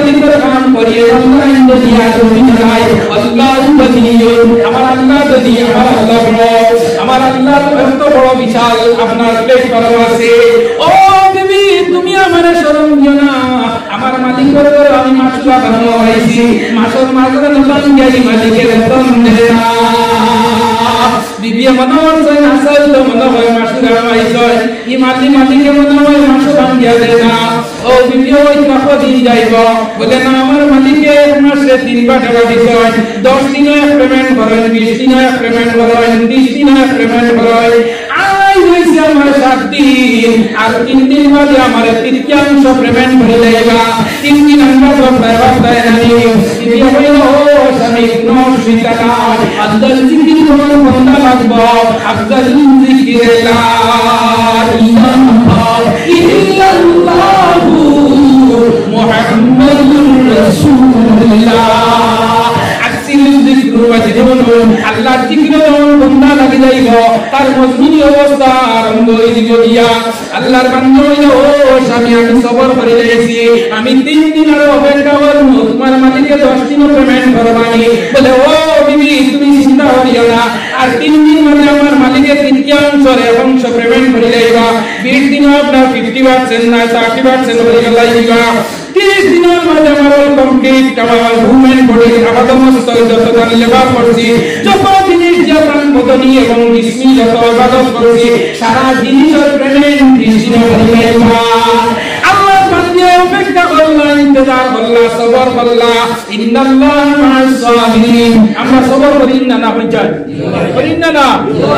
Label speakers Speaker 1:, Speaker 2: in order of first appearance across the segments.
Speaker 1: জিকির কাম করিয়ে আল্লাহ ইন্দ্রিয়া তুমি নাই আল্লাহ বলিয়ে আমার আল্লাহ যদি আমার আল্লাহ এত বড় বিশাল আপনার প্লেট করা আছে ও বিবি তুমি আমার শরম দিও না আমার মালিকের উপর আমি মাসুরা বানানো হয়েছি মাসুর মাসুরা নবান গেলি মালিকের বেতন দেবে না বিবি মনোর সই আসল তো মনো হয় মাসুরা হইছয় ই মালিকে মনো হয় মাসু বানিয়ে দেবে না ও বিবি ওই কত দিন যাইব বলে না আমার মালিকে মাসে 3 বার টাকা দিছয় 10 দিনে পেমেন্ট করেন 20 দিনে পেমেন্ট করেন 30 দিনে পেমেন্ট করেন আই হইছে আমার 7 দিন আর 3 দিন বাদে আমার তৃতীয়াংশ পেমেন্ট করে দেবা 3 দিন আমরা সব ব্যবহার দেয় না বিবি হইল ও স্বামী নো শিকারা আব্দুল জিকির তোমার বন্ধা লাগবো আব্দুল জিকির লা ইলাহা ইল্লাল্লাহু মুহাম্মাদুর রাসূলুল্লাহ আকসিল যিকরু ওয়াজহুন আল্লাহ জিকির যখন বন্ধা লাগি যাইব তার মজবুতি অবস্থা আরম্ভ হয়ে দিব দিয়া আল্লাহর বান্দা হইল ও স্বামী আমি সবর করে দিয়েছি আমি 3 দিন আর অপেক্ষা করব তোমার মালিকে 10 দিন পেমেন্ট করবানি বলে ও বিবি তুমি চিন্তা করিও না আর 3 দিন মানে আমার মালিকে তৃতীয়াংশ অংশ পেমেন্ট করে দেবা 20 দিন আপনার 50% না 30% হয়ে গেলাইবা 30 দিনের মধ্যে আমার কমপ্লিট আমার হুমেন বডি আবাদমস্ত যত গান লেবা করছি যত জিনিস জাপান বদনি এবং বিসমি যত ইবাদত করছি সারা জিনিসের পেমেন্ট 30 দিনের মধ্যে আল্লাহ বান্দা অপেক্ষা করলা ইন্তজার করলা সবর করলা ইন্নাল্লাহ মা'আস সাবিরিন আমরা সবর করি না হইজাই করি না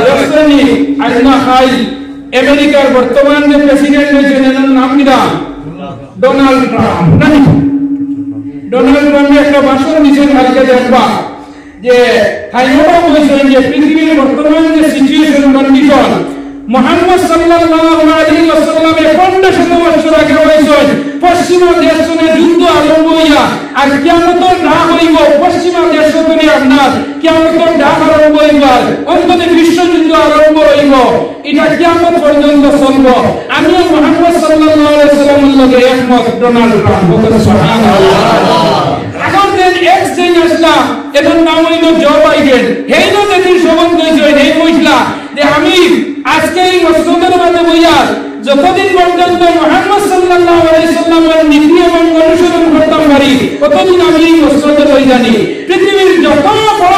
Speaker 1: রাসূলি আল্লাহ খাই আমেরিকার বর্তমান যে প্রেসিডেন্ট হয়েছেন এর নাম কি না ডোনাল্ড ট্রাম্প নাকি ডোনাল্ড ট্রাম্প একটা ভাষণ দিয়েছেন কালকে দেখবা যে হাইওয়া বলেছেন যে পৃথিবীর বর্তমান যে সিচুয়েশন কন্ডিশন মুহাম্মদ সাল্লাল্লাহু আলাইহি ওয়াসাল্লাম 1500 বছর আগে হয়েছেন পশ্চিমা দেশে যুদ্ধ আরম্ভ হইয়া আর কিয়ামতের না হইব পশ্চিমা দেশে আপনার কিয়ামতের ডাক আরম্ভ হইবার অন্তত বিশ্বযুদ্ধ আরম্ভ হইব এটা কিয়ামত পর্যন্ত চলবে আমি মুহাম্মদ সাল্লাল্লাহু আলাইহি ওয়াসাল্লামের লগে একমত ডোনাল্ড ট্রাম্প সুবহানাল্লাহ এখন দেন এক্সচেঞ্জ আসলা এর নাম হইল জো বাইডেন হেইনো যেদিন সম্বন্ধ হইছে এই কইলা যে আমি আজকে এই মসজিদের মধ্যে বইয়া যতদিন পর্যন্ত মুহাম্মদ সাল্লাল্লাহু আলাইহি সাল্লামের নীতি এবং অনুসরণ করতাম পারি ততদিন আমি এই মসজিদে রই জানি পৃথিবীর যত বড়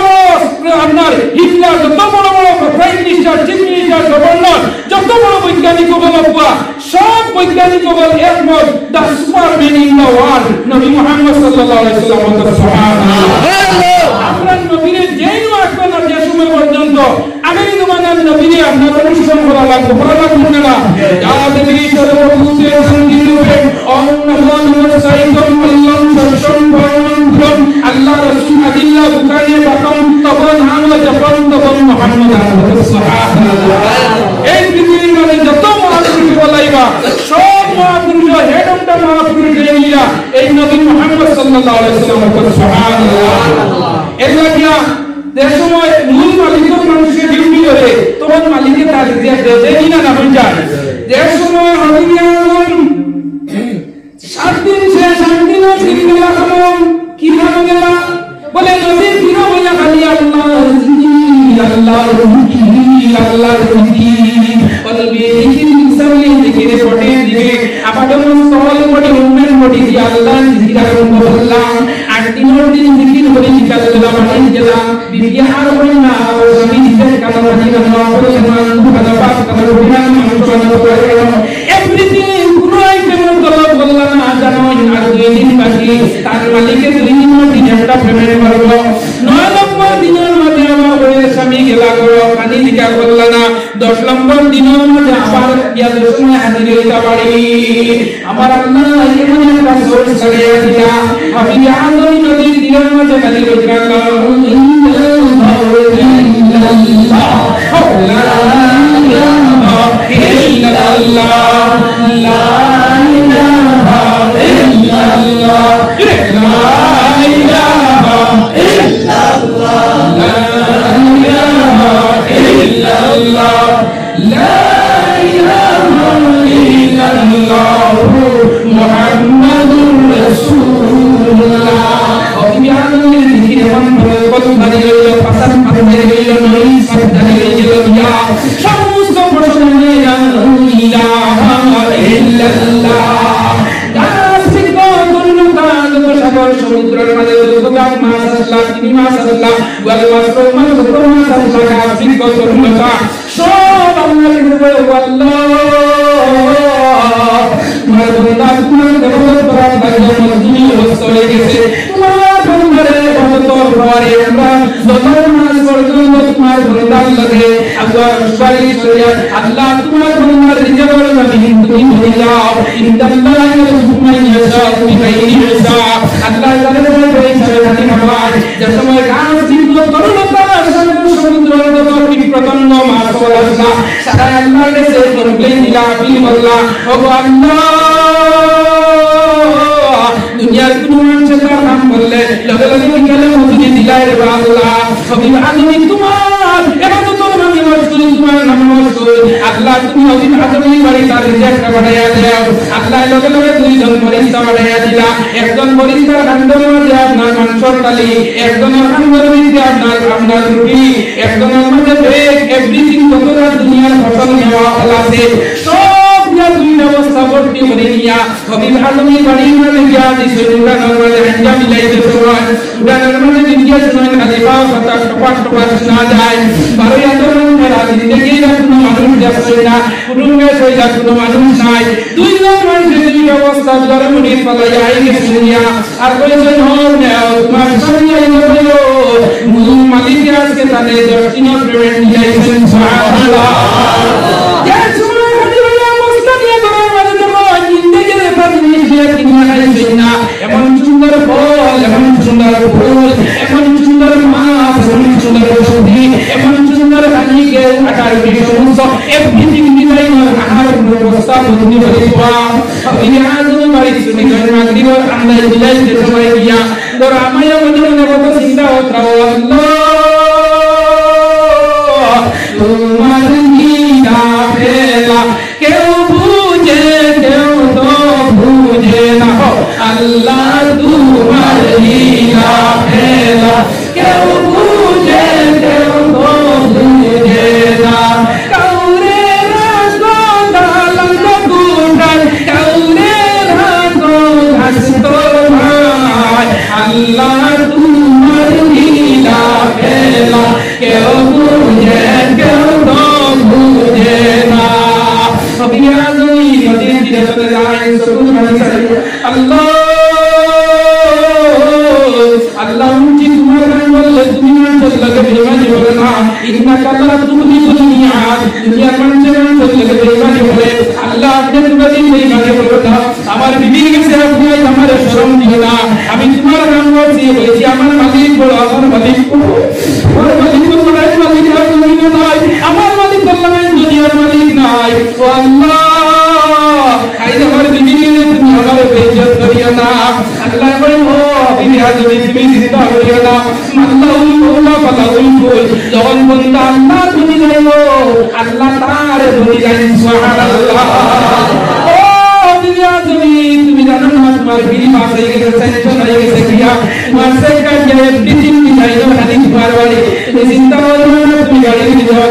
Speaker 1: আপনার হিটলার যত বড় prime minister chief minister governor যত বড় বৈজ্ঞানিক বলবা সব বৈজ্ঞানিক বল একমত দা সুপারম্যান ইন দা ওয়ার্ল্ড নবী মুহাম্মদ সাল্লাল্লাহু আলাইহি সাল্লাম সুবহানাল্লাহ আপনার নবীর যেই আসবে না যে সময় পর্যন্ত আগামী জমানার নবীর আপনার অনুসরণ করা লাগবে না যাতে তিনি সর্বভূতে সঞ্জিত অন্নমন সাইকম আল্লাহ সর্বসম্পন্ন আল্লাহ রাসূল আদিল্লাহ বুখারী বাকাম তখন আমরা যখন তখন মুহাম্মদ সুবহানাল্লাহ এই পৃথিবীর মানে যত মহাপুরুষ বলাইবা সব মহাপুরুষ হেড অফ দ্য মহাপুরুষ এলিয়া এই নবী মুহাম্মদ সাল্লাল্লাহু আলাইহি ওয়াসাল্লাম সুবহানাল্লাহ এলাকিয়া যে সময় মূল মালিকের মানুষের ডিউটি করে তখন মালিকের তার দিয়ে দেয় না হয়ে যায় যে সময় হরিয়ান 7 দিন সে 7 দিন ফিরিলা কেমন কি ভাবে গেল বলে নবীর ফিরো বলে খালি আল্লাহ আল্লাহ আল্লাহ কলবে ইনসানি দিকে পড়ে দিকে আপাদম সওয়াল পড়ে উম্মের পড়ে দি আল্লাহ জিকির করব আল্লাহ আর দিনের দিন জিকির করে আল্লাহ মানে জেলা বিহার হইনা ও আমি জিকির কাজ করি না পড়ে না ভালোবাস করার বিধান মানুষ করে এভরিথিং পুরাই কেমন দলব বললা না জানো আর দুই দিন বাকি তার মালিকে 2 দিন একটা পেমেন্ট করব 9 নম্বর দিনের মধ্যে আমার বলে স্বামী গেলা করো পানি দিকা করলা না 10 নম্বর দিনের মধ্যে আবার ইয়াদের সময় হাজির হইতা পারি আমার আল্লাহ এমন একটা সোর্স ছাড়িয়ে দিয়া আমি আদম নদীর দিনের মধ্যে হাজির হইতা মুহাম্মাদুর রাসূলুল্লাহ সমুদ্রের মাঝে যতগাম মাছ আসলা তিনি মাছ আসলা ওয়াল মাছ রহমান যত মাছ আসলা কাফির কতর মাথা সব আল্লাহর উপরে আল্লাহ তোমার বান্দা তোমার দেবতা পরাত বান্দা মজদুরি চলে গেছে তোমার বান্দারে কত পরে আমরা যত মাছ পর্যন্ত তোমার বান্দা লাগে আল্লাহ সবাই চলে আল্লাহ তোমার বান্দার রিজওয়ার জমিন তুমি হয়ে যাও ইনদাল্লাহ ইয়ারযুকুমান ইয়াশা বিগাইরি হিসাব আল্লাহ জানে বলে ইচ্ছা নামাজ যে সময় গাছ জীব তরুণতা সমুদ্রের মতো প্রতন্ন মাছ পড়া সারা আল্লাহর কাছে কমপ্লেইন দিলা আপনি বললা ও আল্লাহ দুনিয়ার কোন মানুষের নাম বললে লগে লগে বিকালে মজুরি দিলাই রে আল্লাহ সবই আদমি তোমার এটা তো তোমার মজুরি তোমার নাম মজুরি আল্লাহ তুমি অবিন আদমি বাড়ি তার রিজেক্ট বাড়াইয়া দাও আল্লাহ লগে লগে দুইজন ফেরেশতা বাড়াইয়া দিলা একজন ফেরেশতা কান্দরে মধ্যে আপনার মাংসর তালি একজনের কান্দরে মধ্যে আপনার রুটি একজনের মধ্যে ব্রেক এভরিথিং কতটা দুনিয়ার ফসল নেওয়া আছে সব যা দুই অবস্থা ভর্তি করে নিয়া অবিন আদমি বাড়ি মানে গিয়া দিছে উড়া নরমালে হাঞ্জা মিলাইতে সময় উড়া নরমালে জিনিয়া সময় খালি পাও কথা টপাট শোনা যায় বারো আন্দোলন মেরা জিন্দগি না কোনো মানুষ যাচ্ছে না কুটুম্বে সইলা কোনো মানুষ নাই দুইজন মানুষের দুই অবস্থা জ্বরে মনে পালাইয়া আইগে শুনিয়া আর কইছেন হন তোমার সঙ্গে আইলো মালিক আজকে তাদের দর্শনীয় পেমেন্ট দিয়েছেন সুবহানাল্লাহ এমন সুন্দর ফল এমন সুন্দর ফুল এমন সুন্দর মাছ এমন সুন্দর ঔষধি এমন সুন্দর পানিকে আকার সমস্ত এভরিথিং ডিজাইনার আহার ব্যবস্থা বন্ধু করে দেওয়া এই আজও বাড়ি শুনি মাগরিব আমরা বিলাইতে সময় গিয়া ধর আমায় মনে কত চিন্তা হতো আল্লাহ তোমার নিদা ফেলা কেউ বুঝে কেউ তো বুঝে না আল্লাহ তোমার লীলা খেলা কেউ বুঝে কেউ তো বুঝে না কাউরে রাস্তা লালন কুন্ডাল কাউরে রাগো হাসত ভাই আল্লাহ তোমার লীলা খেলা কেউ বুঝে কেউ তো বুঝে না সবই আজই নদীর তীরে চলে যায় সুকুন মানে আল্লাহ আল্লাহ মুজি তোমার নাম বললে তুমি মানুষের লাগে বেঈমানি বলে না ইন্নাকা লা তুযিবুল মিআদ দুনিয়ার মানুষের লাগে বেঈমানি বলে আল্লাহ আপনি তোমাদের বেঈমানি বলে না আমার বিবির কাছে আপনি আমার শরম দিও না আমি তোমার নাম বলছি আমার মালিক বলো আমার মালিক আমার মালিক বলো মালিক নাই আমার মালিক আল্লাহ দুনিয়ার মালিক নাই ও আল্লাহ আইজ আমার বিবিকে তুমি আমার বেইজ্জত করিও না আল্লাহ বলে ও বিবি হাজরি তুমি চিন্তা করিও না আল্লাহ বল যখন বন্ধা আল্লাহ তুমি জানো আল্লাহ তার তুমি জানেন সুবহানাল্লাহ ও বিবি হাজরি তুমি জানো না তোমার বিবি পাশে গেছে টেনশন হয়ে গেছে কিয়া তোমার সেটা যে এভরিথিং ডিজাইন খালি তোমার বাড়ি তুমি চিন্তা করো না তুমি গাড়ি নিয়ে যাও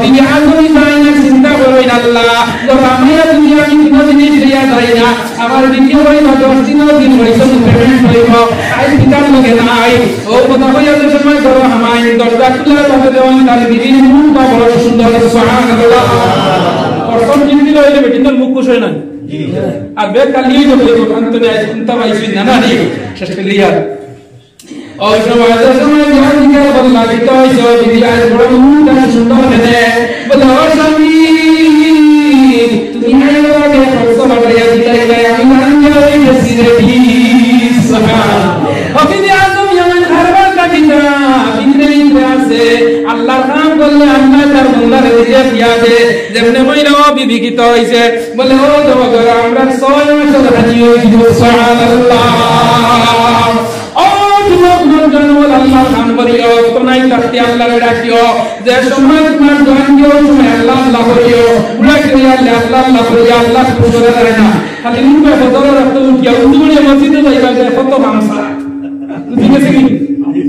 Speaker 1: বিবি হাজরি জানেন চিন্তা করো আল্লাহ যখন আমি দুনিয়া কি কোনো জিনিস দিয়া যাই না আমার বিবি হইল 10 দিন হইছে পেমেন্ট হইব আই পিতার লগে নাই ও কথা কইয়া যে সময় করো আমায় দরজা খুলে ভাবে দেওয়ান তার বিবির মুখটা বড় সুন্দর সুবহানাল্লাহ প্রথম জিনিস হইলে বেটির মুখ খুশ হয় না আর বের কালিয়ে তো বলবো অন্তরে আই চিন্তা পাইছি না না শেষ ক্লিয়ার ও সময় যখন দিকে বদলা দিতে হইছে বিবি আর বড় মুখটা সুন্দর দেনে বলে ও স্বামী তুমি আইওকে ফরসা বাড়িয়া দিতে গেলে আমি জানি ওই বেশি রেডি সুবহানাল্লাহ বিবি আদম ইয়ামান হারবার কাটিনা বিন্দে আছে আল্লাহর নাম বললে আল্লাহ তার বান্দার রিজিক দিয়া দে যেমনে কইলো বিবি কি তো হইছে বলে ও দবগর আমরা 6 মাস হাজি হইছি সুবহানাল্লাহ ও যুবক জনবল আল্লাহর নাম করিও তোমরাই তাতে আল্লাহরে ডাকিও যে সময় তোমার জোয়ান দিও সময় আল্লাহ আল্লাহ করিও বুড়া করিয়া আল্লাহ করিয়া আল্লাহ করে দেয় না খালি মুখে বদল রাখতে উঠিয়া উঠে মসজিদে যাইবা যে কত মামসা তুই গেছে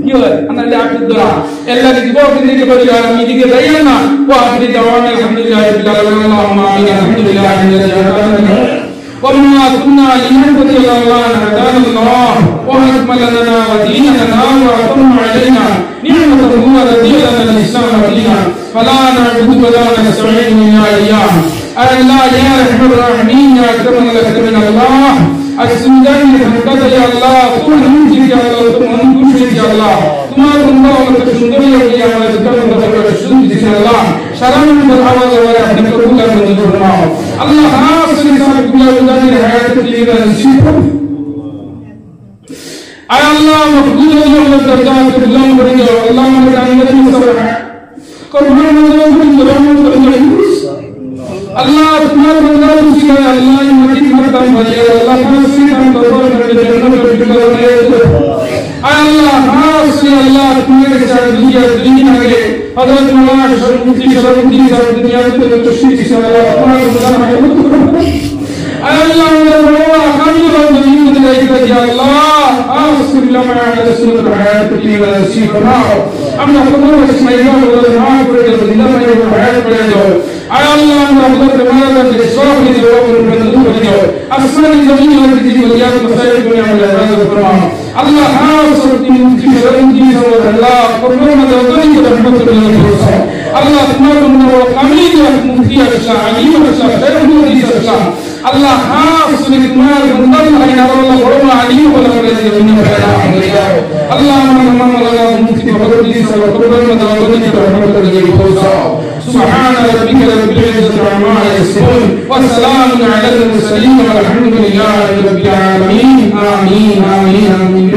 Speaker 1: কি হয় আনালে আব্দুল দোয়া আল্লাহ দিব দিকে করি আর আমি দিকে যাইও না ও আপনি দাওয়ান আলহামদুলিল্লাহ বিল আলামিন আল্লাহুম্মা আমিন আলহামদুলিল্লাহ وما كنا لنهتدي لولا أن هدانا الله وأكمل لنا وديننا وأتم علينا نعمته ورضي لنا الإسلام دينا فلا نعبد ولا نستعين إلا إياه الله يا أرحم الراحمين يا أكرم الأكرمين الله السندان الحمد يا الله तुम मुझे या अल्लाह तुम अनुग्रह या अल्लाह तुम्हारे बंदा और सुंदर या अल्लाह करम कर सुंदर या अल्लाह शरण में आवाज और अपने कबूल कर मंजूर फरमाओ अल्लाह हां से साथ कुल गुजारी हयात के लिए नसीब आय अल्लाह मकबूल और दर्जात के बुलंद करेंगे अल्लाह हमारे अंदर में सब है कुर्बान मंजूर करेंगे अल्लाह तुम्हारे बंदा उसी का अल्लाह ने मदद करता है अल्लाह का सीधा दरबार में जन्नत में बिठा रहे अल्लाह खास अल्लाह तुम्हारे साथ दुनिया के हजरत मौलाना शरफुद्दीन साहब दुनिया में तशरीफ से अल्लाह तुम्हारे बंदा महमूद अल्लाह मौला कामिल और जमीन में दिखाई या अल्लाह बिल्लाह में आया सुन्नत हयात की नसीब फरमाओ हमने हुक्म इस्माइल और जमात पर जिंदा में हयात पर जो आय अल्लाह हमारा हमारा विश्वास की दुआ पर मंजूर कर दो आसमान जमीन और की वलियात मसाइल दुनिया में लहराज फरमाओ अल्लाह खास और की शरण की और अल्लाह कुर्बान में दुनिया की रहमत कर दो अल्लाह तुम्हारे बंदों को कामिल और मुफ्ती अच्छा अलीम अच्छा खैरुल अच्छा अल्लाह खास तुम्हारे बंदों को अल्लाह बड़ा अलीम वाला कर दे दुनिया में अल्लाह हमारा मुफ्ती बदर दी सब कुर्बान में दुनिया की रहमत कर दे سبحان ربك رب العزة عما يصفون وسلام على المرسلين والحمد لله رب العالمين آمين آمين آمين.